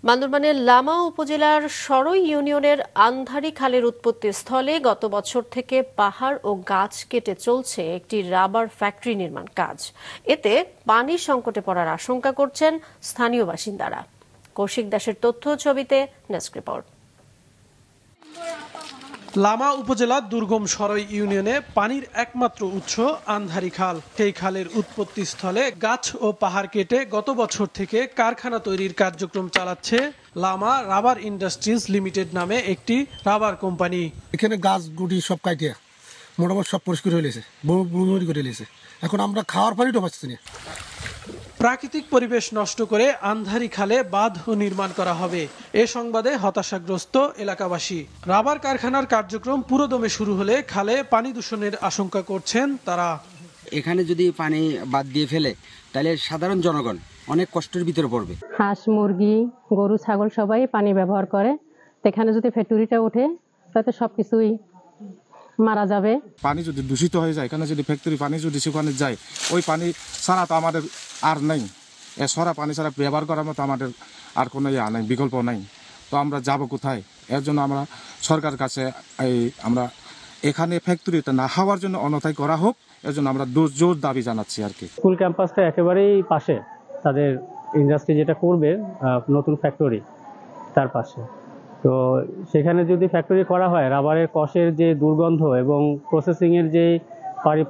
বান্দরবানের লামা উপজেলার সরই ইউনিয়নের আন্ধারি খালের উৎপত্তি স্থলে গত বছর থেকে পাহাড় ও গাছ কেটে চলছে একটি রাবার ফ্যাক্টরি নির্মাণ কাজ। এতে পানির সংকটে পড়ার আশঙ্কা করছেন স্থানীয় বাসিন্দারা। কৌশিক দাসের তথ্য ছবিতে ডেস্ক রিপোর্ট। লামা উপজেলার দুর্গম সরই ইউনিয়নে পানির একমাত্র উৎস আন্ধারি খাল। এই খালের উৎপত্তি স্থলে গাছ ও পাহাড় কেটে গত বছর থেকে কারখানা তৈরির কার্যক্রম চালাচ্ছে লামা রাবার ইন্ডাস্ট্রিজ লিমিটেড নামে একটি রাবার কোম্পানি। এখানে গাছ গুটি সব কাটিয়ে মোটামুটি সব পরিষ্কার হয়ে গেছে, করে গেছে। এখন আমরা খাওয়ার পানিটা পাচ্ছি না। প্রাকৃতিক পরিবেশ নষ্ট করে আন্ধারি খালে বাঁধ নির্মাণ করা হবে, এ সংবাদে হতাশাগ্রস্ত এলাকাবাসী। রাবার কারখানার কার্যক্রম পুরোদমে শুরু হলে খালে পানি দূষণের আশঙ্কা করছেন তারা। এখানে যদি পানি বাদ দিয়ে ফেলে তাহলে সাধারণ জনগণ অনেক কষ্টের ভিতরে পড়বে। হাঁস, মুরগি, গরু, ছাগল সবাই পানি ব্যবহার করে। এখানে যদি ফ্যাক্টরিটা ওঠে তাতে সবকিছুই মারা যাবে। পানি যদি দূষিত হয়ে যায়, এখানে যদি ফ্যাক্টরি পানি যদি সেখানে যায়, ওই পানি ছাড়া তো আমাদের আর নেই। সরা পানি ছাড়া ব্যবহার করার মতো আমাদের আর কোনো নেই, বিকল্প নাই। তো আমরা যাব কোথায়? এর জন্য আমরা সরকারের কাছে আমরা এখানে ফ্যাক্টরিটা না হওয়ার জন্য অনথায় করা হোক, এর জন্য আমরা জোর দাবি জানাচ্ছি আর কি। স্কুল ক্যাম্পাসটা একেবারেই পাশে, তাদের ইন্ডাস্ট্রি যেটা করবে নতুন ফ্যাক্টরি তার পাশে। তো সেখানে যদি ফ্যাক্টরি করা হয়, রাবারের কষের যে দুর্গন্ধ এবং প্রসেসিংয়ের যে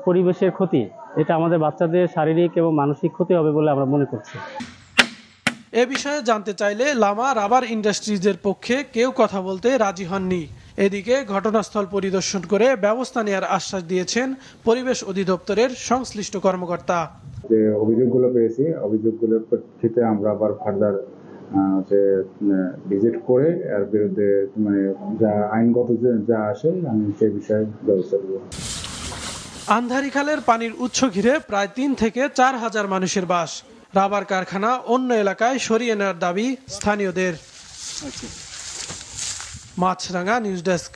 পরিবেশের ক্ষতি, এটা আমাদের বাচ্চাদের শারীরিক এবং মানসিক ক্ষতি হবে বলে আমরা মনে করছি। এ বিষয়ে জানতে চাইলে লামা রাবার ইন্ডাস্ট্রিজের পক্ষে কেউ কথা বলতে রাজি হননি। এদিকে ঘটনাস্থল পরিদর্শন করে ব্যবস্থা নেওয়ার আশ্বাস দিয়েছেন পরিবেশ অধিদপ্তরের সংশ্লিষ্ট কর্মকর্তা। যে অভিযোগগুলো পেয়েছি, অভিযোগগুলোর প্রেক্ষিতে আমরা আবার ফার্দার ভিজিট করে এর বিরুদ্ধে যা আইনগত যা আসে আমি সেই বিষয়ে ব্যবস্থা নেব। আন্ধারি খালের পানির উৎস ঘিরে প্রায় 3 থেকে 4 হাজার মানুষের বাস। রাবার কারখানা অন্য এলাকায় সরিয়ে নেওয়ার দাবি স্থানীয়দের। মাছরাঙা নিউজ ডেস্ক।